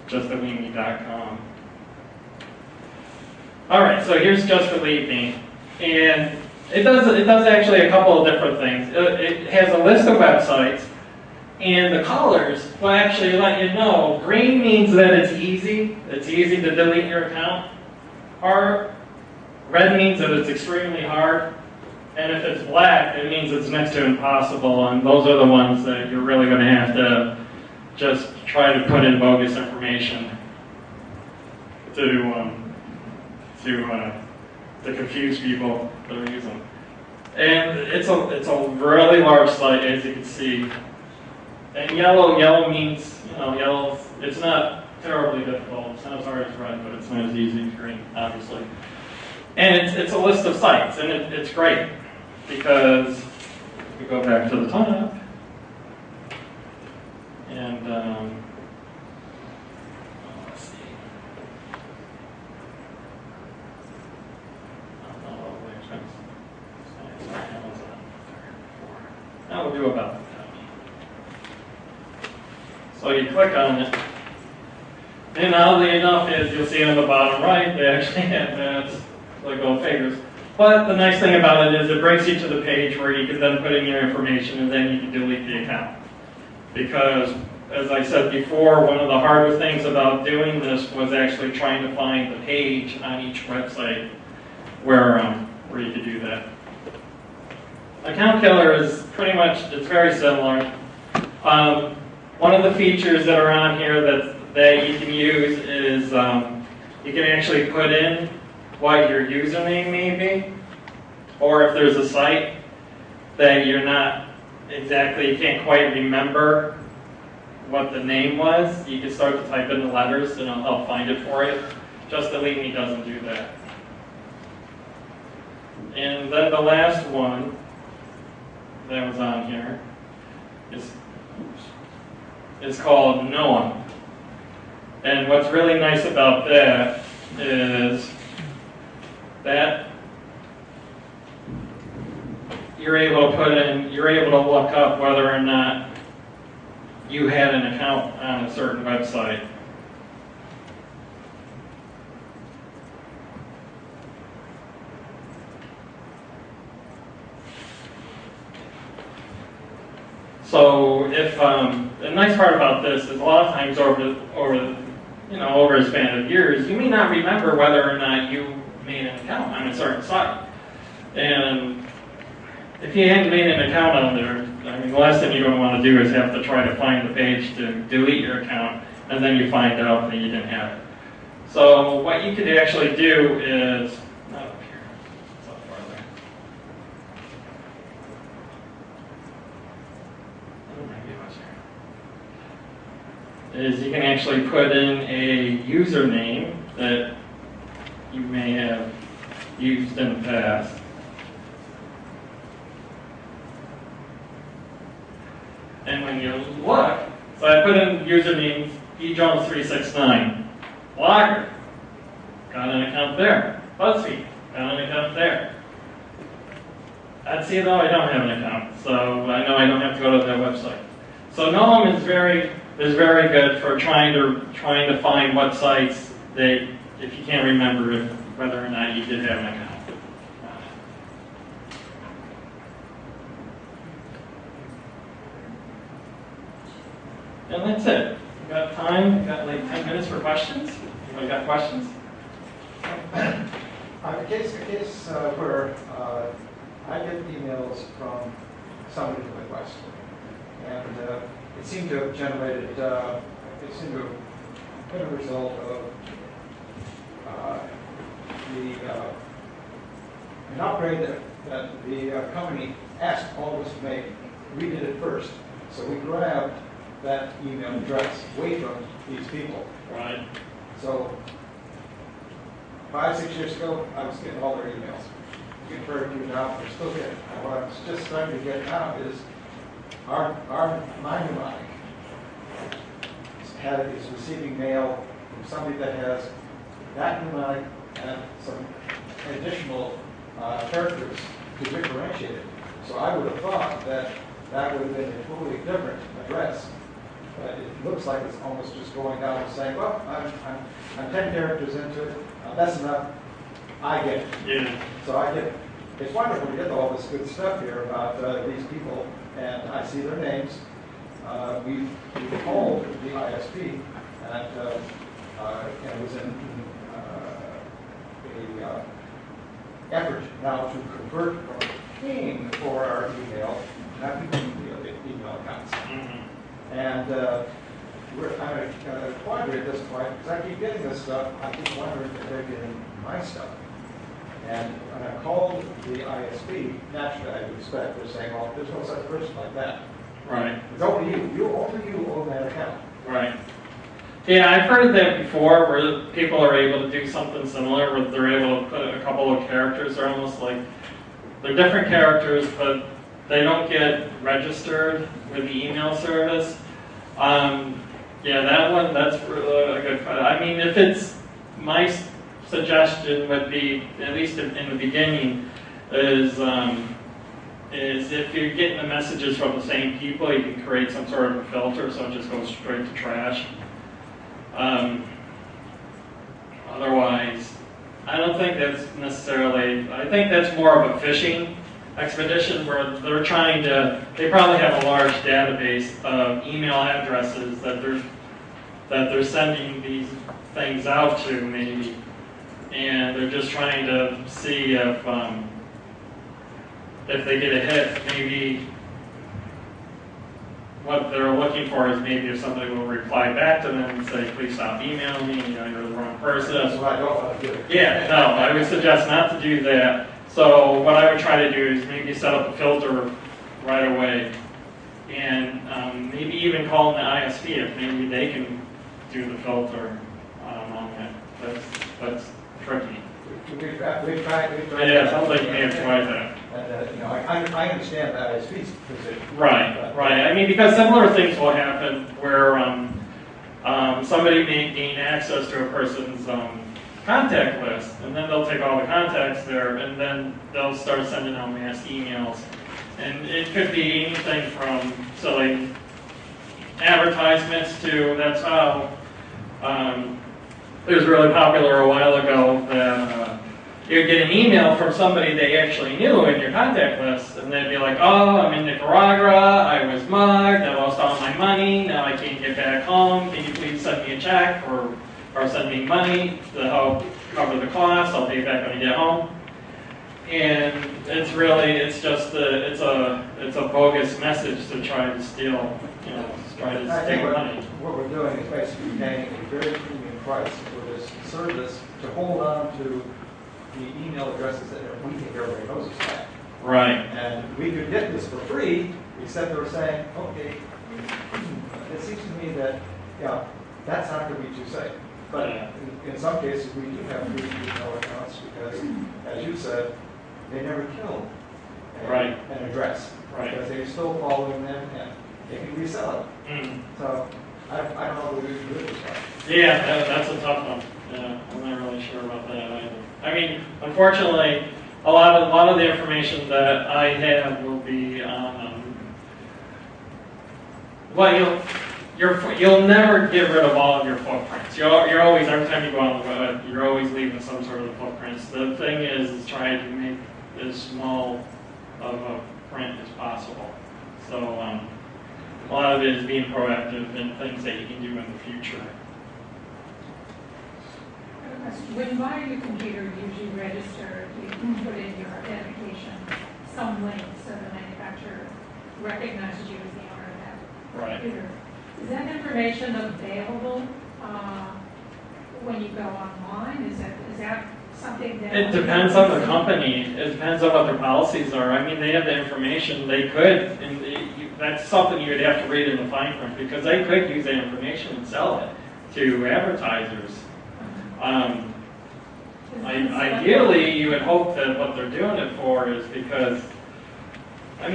justdeleteme.com. All right, so here's Just Delete Me, and it does actually a couple of different things. It has a list of websites, and the colors will actually let you know. Green means that it's easy to delete your account. Red means that it's extremely hard, and if it's black, it means it's next to impossible, and those are the ones that you're really going to have to just try to put in bogus information to confuse people that are using. And it's a really large site, as you can see. And yellow means, yellow, it's not terribly difficult. It's not as hard as red, but it's not as easy as green, obviously. And it's a list of sites, and it's great because we go back to the top, and let's see. Now we'll do about that. So you click on it, and oddly enough, as you'll see on the bottom right, they actually have that, like little fingers. But the nice thing about it is it brings you to the page where you can then put in your information and then you can delete the account. Because, as I said before, one of the harder things about doing this was actually trying to find the page on each website where you could do that. Account Killer is pretty much, it's very similar. One of the features that are on here that you can use is you can actually put in what your username may be, or if there's a site that you're not exactly, you can't quite remember what the name was, you can start to type in the letters and it'll help find it for you. Just Delete Me doesn't do that. And then the last one that was on here is called Noam. And what's really nice about that is that you're able to look up whether or not you had an account on a certain website. So if the nice part about this is a lot of times over a span of years, you may not remember whether or not you made an account on a certain site. And if you hadn't made an account on there, I mean, the last thing you're going to want to do is have to try to find the page to delete your account, and then you find out that you didn't have it. So what you could actually do is, not up here, it's up farther. Is you can actually put in a username that you may have used in the past. And when you look, so I put in username ejones369. Blogger, got an account there. BuzzFeed, got an account there. Etsy, though, I don't have an account, so I know I don't have to go to their website. So Noam is very good for trying to find what sites that, if you can't remember whether or not you did have an account. And that's it. We've got time. We've got like 10 minutes for questions. Anybody got questions? A case where I get emails from somebody from the West, and it seemed to have generated, it seemed to have been a result of an upgrade that the company asked all of us to make. We did it first, so we grabbed that email address away from these people. Right. So 5-6 years ago, I was getting all their emails. Compared to now, we're still getting. What I'm just starting to get now is my mnemonic is receiving mail from somebody that has that mnemonic and some additional characters to differentiate it. So I would have thought that that would have been a totally different address. But it looks like it's almost just going down and saying, well, I'm 10 characters into it. That's enough. I get it. Yeah. So I get it. It's wonderful to get all this good stuff here about these people, and I see their names. We called the ISP, and it was in an effort now to convert from paying for our email, not using the email accounts. Mm-hmm. And I'm in a quandary at this point, because I keep getting this stuff. I keep wondering if they're getting my stuff. And when I called the ISP, naturally I would expect they're saying, well, there's no such person like that. Right. It's only you, only you own that account. Right. Yeah, I've heard of that before, where people are able to do something similar, where they're able to put a couple of characters. They're almost like, they're different characters, but they don't get registered with the email service. Yeah, that one, that's really a good one. I mean, if it's, my suggestion would be, at least in the beginning, is if you're getting the messages from the same people, you can create some sort of a filter so it just goes straight to trash. Otherwise, I don't think that's necessarily, I think that's more of a phishing expedition where they're trying to, they probably have a large database of email addresses that they're sending these things out to, maybe, and they're just trying to see if they get a hit. Maybe what they're looking for is maybe if somebody will reply back to them and say, please stop emailing me, you know, you're the wrong person. That's what I don't want to do. Yeah, no, I would suggest not to do that. So what I would try to do is maybe set up a filter right away, and maybe even call in the ISP if maybe they can do the filter on that. That's tricky. We've tried. Yeah, it sounds like you may have tried that. You know, I understand the ISP's position. Right, right. I mean, because similar things will happen where somebody may gain access to a person's contact list, and then they'll take all the contacts there, and then they'll start sending out mass emails. And it could be anything from silly advertisements to, that's how, it was really popular a while ago that you'd get an email from somebody they actually knew in your contact list, and they'd be like, oh, I'm in Nicaragua, I was mugged, I lost all my money, now I can't get back home, can you please send me a check or send me money to help cover the costs, I'll pay you back when I get home. And it's really, it's just it's a bogus message to try to steal, you know, try to steal money. What we're doing is basically paying a very premium price for this service to hold on to the email addresses that we think everybody knows is that. Right. And we could get this for free, except they were saying, okay, it seems to me that, yeah, that's not going to be too safe. But in some cases, we do have free email accounts because, as you said, they never kill an address. Right. Because they're still following them and they can resell it. Mm. So I don't know what we do with this one. Yeah, that's a tough one. Yeah, I'm not really sure about that either. I mean, unfortunately, a lot of the information that I have will be on. Well, you'll never get rid of all of your footprints. You're always, every time you go on the web, you're always leaving some sort of footprints. The thing is trying to make as small of a print as possible. So a lot of it is being proactive and things that you can do in the future. When you buy a new computer, you usually register, you put in your identification, some link, so the manufacturer recognizes you as the owner of that computer. Is that information available when you go online? Is that something that... It depends on the company. It depends on what their policies are. I mean, they have the information. They could, and that's something you would have to read in the fine print, because they could use that information and sell it to advertisers. Ideally, you would hope that what they're doing it for is because a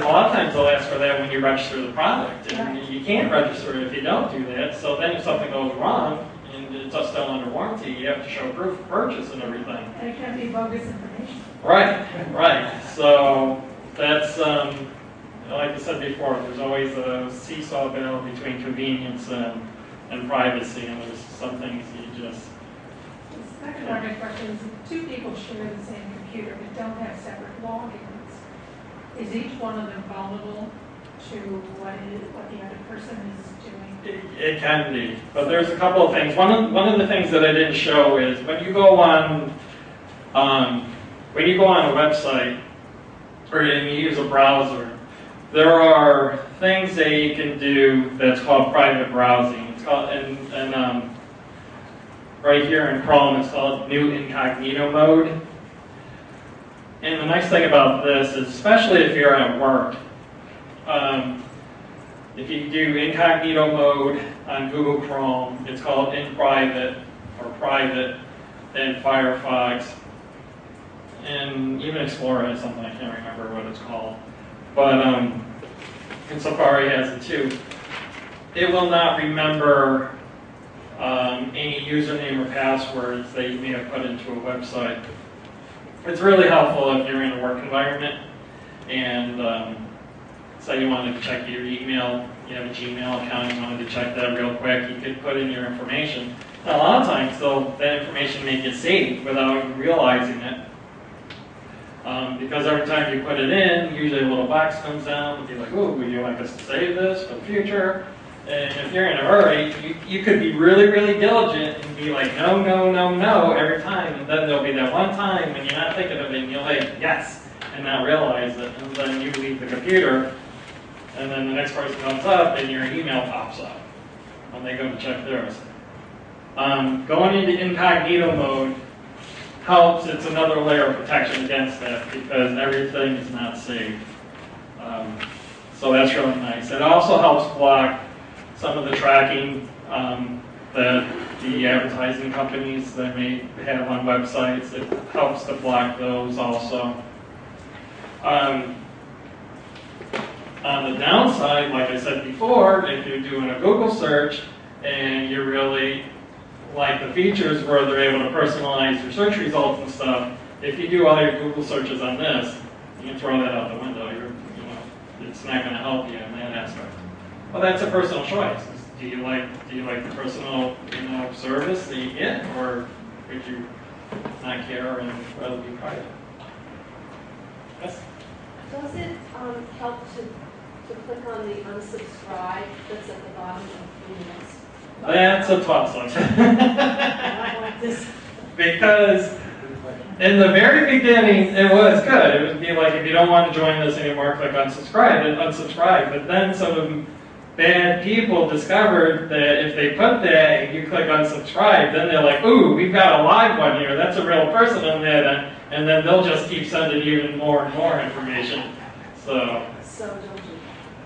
lot of times they'll ask for that when you register the product, and you can't register it if you don't do that. So then if something goes wrong and it's still under warranty, you have to show proof of purchase and everything. And it can be bogus information. Right. So that's, like I said before, there's always a seesaw battle between convenience and privacy, and there's some things you just... The second part of my question is, if two people share the same computer but don't have separate logins, is each one of them vulnerable to what the other person is doing? It can be, but there's a couple of things. One of the things that I didn't show is when you go on a website or you use a browser, there are things that you can do that's called private browsing. It's called right here in Chrome, it's called New Incognito Mode. And the nice thing about this is, especially if you're at work, If you do incognito mode on Google Chrome, it's called in private or private in Firefox. And even Explorer has something, I can't remember what it's called. But and Safari has it too. It will not remember any username or passwords that you may have put into a website. It's really helpful if you're in a work environment and say you wanted to check your email, you have a Gmail account, you wanted to check that real quick, you could put in your information. Now, a lot of times, though, that information may get saved without you realizing it. Because every time you put it in, usually a little box comes down and be like, oh, would you like us to save this for the future? And if you're in a hurry, you could be really, really diligent and be like, no, no, no, no, every time. And then there'll be that one time when you're not thinking of it and you'll like, yes, and not realize it. And then you leave the computer, and then the next person comes up and your email pops up when they go to check theirs. Going into incognito mode helps. It's another layer of protection against that because everything is not saved. So that's really nice. It also helps block some of the tracking that the advertising companies that may have on websites. It helps to block those also. On the downside, like I said before, if you're doing a Google search and you really like the features where they're able to personalize your search results and stuff, if you do all your Google searches on this, you can throw that out the window. It's not going to help you in that aspect. Well, that's a personal choice. Do you like the personal service that you get, or would you not care and rather be private? Yes? Does it help to click on the unsubscribe that's at the bottom of the list? That's a tough one. I don't like this. Because in the very beginning, it was good. It would be like, if you don't want to join this anymore, click unsubscribe and unsubscribe. But then some bad people discovered that if they put that and you click unsubscribe, then they're like, ooh, we've got a live one here. That's a real person on that end. And then they'll just keep sending you even more and more information. So don't you?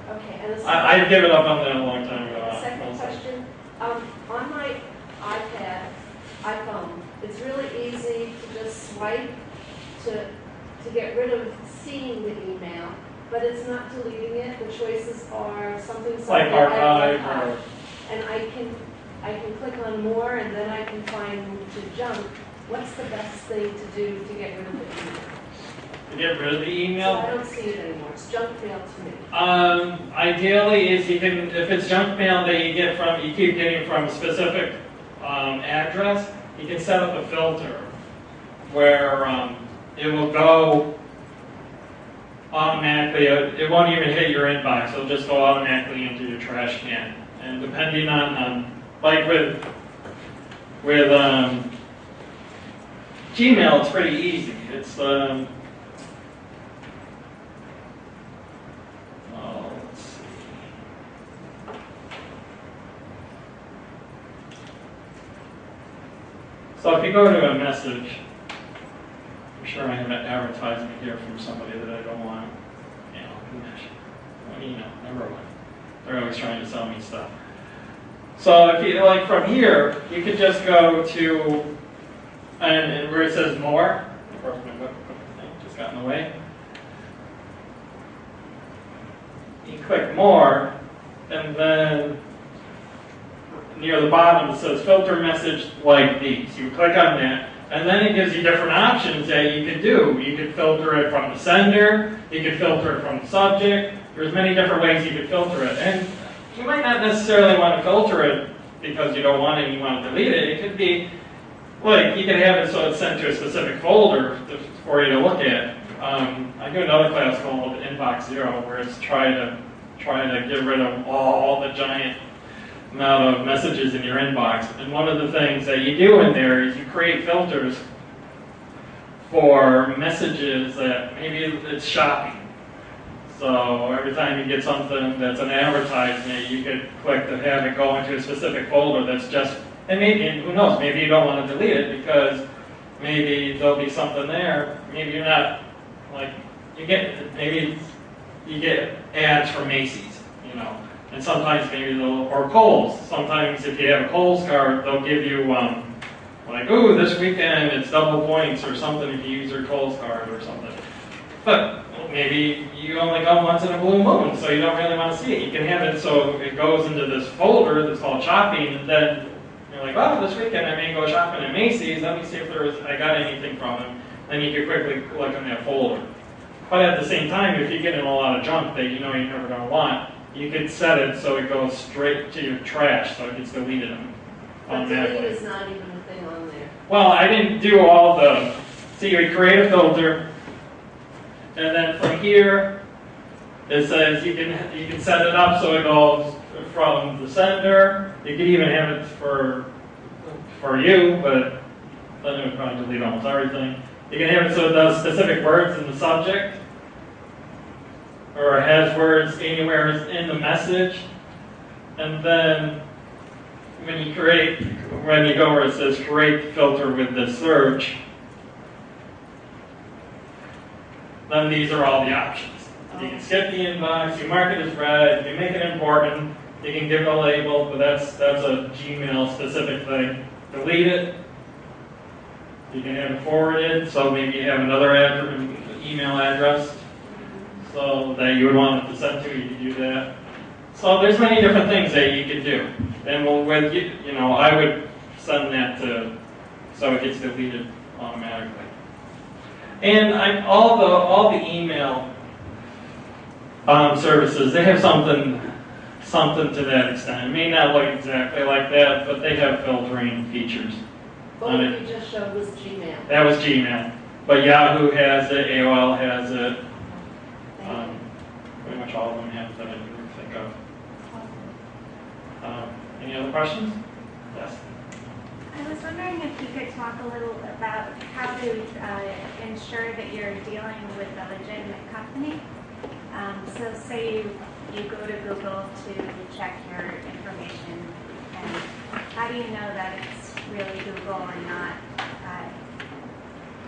Okay. And I've given up on that a long time ago. the second question, on my iPhone, it's really easy to just swipe to get rid of seeing the email, but it's not deleting it. The choices are something Like archive or... and I can click on more, and then I can find move to junk. What's the best thing to do to get rid of the email? To get rid of the So email? I don't see it anymore. It's junk mail to me. Ideally, is you can, if it's junk mail that you keep getting from a specific address, you can set up a filter where it will go automatically. It won't even hit your inbox. It'll just go automatically into your trash can. And depending on like with Gmail, it's pretty easy. It's let's see. So if you go to a message, I'm sure I have an advertisement here from somebody that I don't want, number one. They're always trying to sell me stuff. So if you like from here, you could just go to and where it says more. Of course, my book thing just got in the way. You click more, and then near the bottom it says filter message like these. You click on that, and then it gives you different options that you can do. You could filter it from the sender, you could filter it from the subject. There's many different ways you could filter it. And you might not necessarily want to filter it because you don't want it and you want to delete it. It could be, like, you can have it so it's sent to a specific folder for you to look at. I do another class called Inbox Zero, where it's trying to get rid of all the giant amount of messages in your inbox. And one of the things that you do in there is you create filters for messages that maybe it's shopping. So every time you get something that's an advertisement, you could click to have it go into a specific folder that's just, and maybe, who knows, maybe you don't want to delete it because maybe there'll be something there. Maybe you're not, like, maybe you get ads from Macy's, And sometimes maybe or Kohl's. Sometimes if you have a Kohl's card, they'll give you like, ooh, this weekend it's double points or something if you use your Kohl's card or something. But maybe you only go once in a blue moon, so you don't really want to see it. You can have it so it goes into this folder that's called shopping, and then you're like, oh, this weekend I may go shopping at Macy's. Let me see if I got anything from them. Then you can quickly click on that folder. But at the same time, if you get in a lot of junk that you know you're never going to want, you could set it so it goes straight to your trash, so it gets deleted But delete automatically. is not even a thing on there. Well, I didn't do all the. See, we create a filter, and then from here, it says you can set it up so it goes from the sender. You could even have it for you, but then it would probably delete almost everything. You can have it so it does specific words in the subject, or it has words anywhere in the message, and then when you go where it says create filter with this search, then these are all the options. You can skip the inbox, you mark it as read, you make it important, you can give it a label, but that's a Gmail specific thing. Delete it. You can have it forwarded, so maybe you have another email address so that you would want it to send to, you can do that. So there's many different things that you can do. And with I would send that to so it gets deleted automatically. And all the email services, they have something to that extent. It may not look exactly like that, but they have filtering features. But what you just showed was Gmail. That was Gmail. But Yahoo has it, AOL has it. Pretty much all of them have that I can think of. Any other questions? Yes. I was wondering if you could talk a little about how to ensure that you're dealing with a legitimate company. So say you go to Google to check your information, and how do you know that it's really Google and not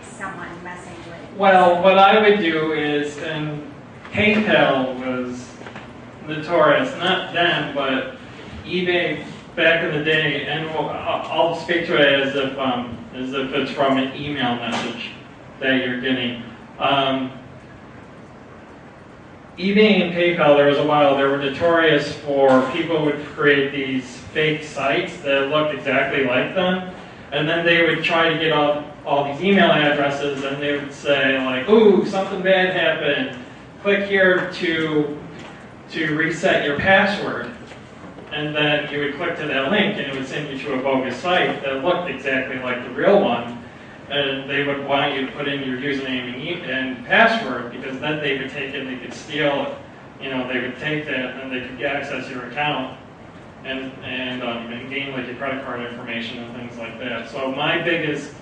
someone messing with it? Well, what I would do is, and PayPal was notorious, not them, but eBay back in the day, and I'll speak to it as if it's from an email message that you're getting. eBay and PayPal, there was a while, they were notorious for people who would create these fake sites that looked exactly like them, and then they would try to get all these email addresses, and they would say like, ooh, something bad happened, click here to reset your password. And then you would click to that link and it would send you to a bogus site that looked exactly like the real one. And they would want you to put in your username and password, because then they would take it, they could steal it. They would take that and they could access your account and gain like your credit card information and things like that. So my biggest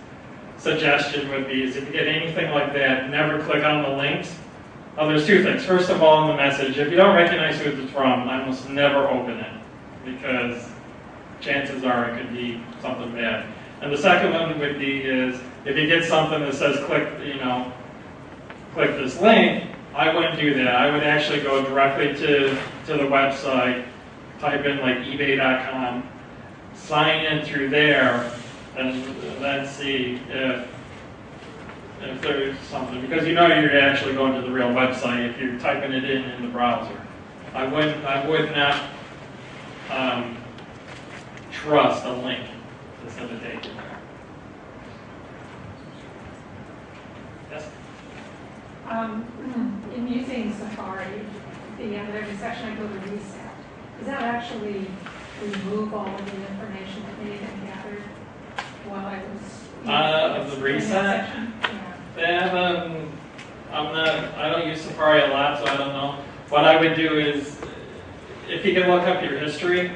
suggestion would be is if you get anything like that, never click on the links. There's two things. First of all, in the message, if you don't recognize who it's from, almost never open it, because chances are it could be something bad. And the second one would be is if you get something that says click this link, I wouldn't do that. I would actually go directly to the website, type in like ebay.com, sign in through there, and then see if there's something, because you're actually going to the real website if you're typing it in the browser. I would not trust a link that's going to take you there. Yes? In using Safari, there's a section I go to reset. Does that actually remove all of the information that may have been gathered while I was Of the reset? section? Yeah. I don't use Safari a lot, so I don't know. What I would do is, if you can look up your history,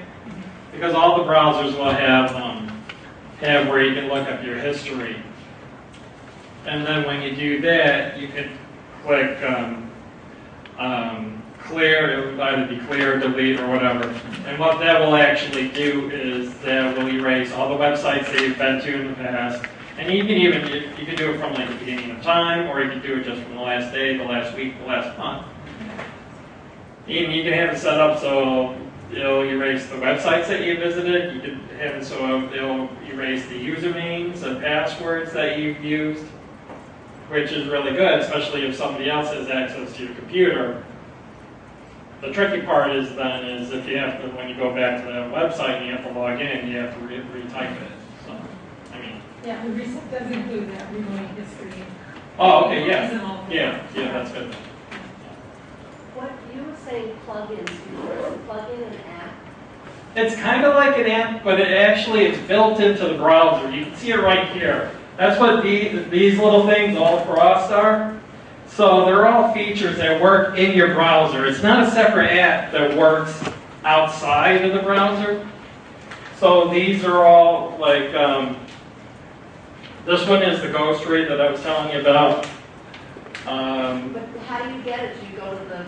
because all the browsers will have where you can look up your history. And then when you do that, you can click clear. It would either be clear, delete, or whatever. And what that will actually do is that will erase all the websites that you've been to in the past. And you can do it from like the beginning of time, or you can do it just from the last day, the last week, the last month. And you can have it set up so it'll erase the websites that you visited. You could have it so it'll erase the usernames and passwords that you've used, which is really good, especially if somebody else has access to your computer. The tricky part is if you have to, when you go back to the website and you have to log in, you have to retype it. So, I mean. Yeah, the reset does include that remote history. Oh, okay, yeah. Yeah, that's good. What, you were saying plugins, you were plug-in an app? It's kind of like an app, but it's built into the browser. You can see it right here. That's what these little things all crossed are. So they're all features that work in your browser. It's not a separate app that works outside of the browser. So these are all like, this one is the Ghost Read that I was telling you about. But how do you get it? Do you go to the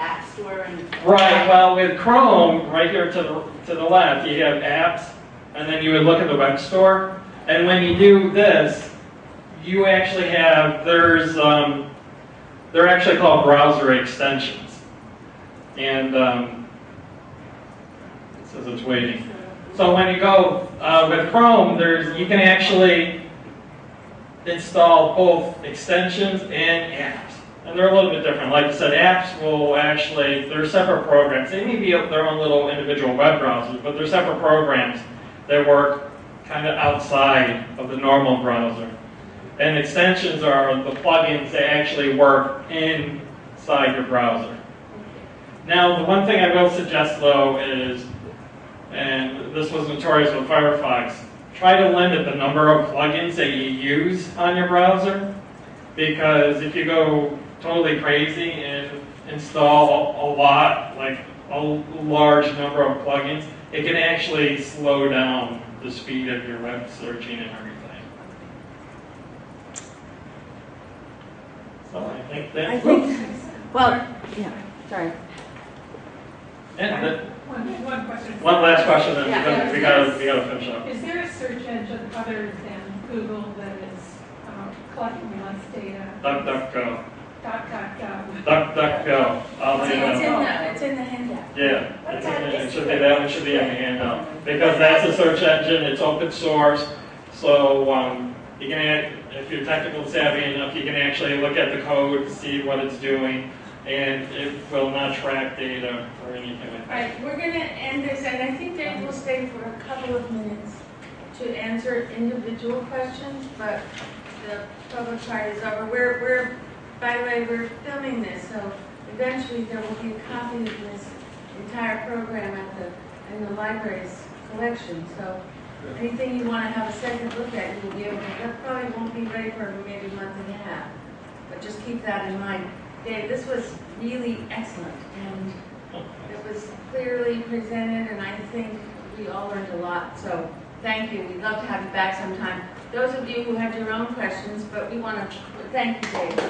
App Store and... Right, well with Chrome, right here to the left, you have apps, and then you would look at the web store. And when you do this, you actually have, they're actually called browser extensions. And it says it's waiting. So when you go with Chrome, you can actually install both extensions and apps. And they're a little bit different. Like I said, apps will actually, they're separate programs. They may be their own little individual web browsers, but they're separate programs that work kind of outside of the normal browser. And extensions are the plugins that actually work inside your browser. Now, the one thing I will suggest though is, and this was notorious with Firefox, try to limit the number of plugins that you use on your browser, because if you go totally crazy and install a lot, like a large number of plugins, it can actually slow down the speed of your web searching and everything. So I think that. Well, yeah, sorry. And One question. one last question, then Yeah. we gotta finish up. Is there a search engine other than Google that is collecting less data? DuckDuckGo. .gov. DuckDuckGo. I'll leave that. It's in the handout. Yeah, it should be that one. Should be in the handout because that's a search engine. It's open source, so you can, if you're technical savvy enough, you can actually look at the code, see what it's doing, and it will not track data or anything like that. Right, we're going to end this, and I think Dave will stay for a couple of minutes to answer individual questions, but the public part is over. By the way, we're filming this, so eventually there will be a copy of this entire program in the library's collection. So anything you want to have a second look at, you'll be able to. That probably won't be ready for maybe a month and a half, but just keep that in mind. Dave, this was really excellent, and it was clearly presented, and I think we all learned a lot. So thank you. We'd love to have you back sometime. Those of you who have your own questions, but we want to thank you, Dave.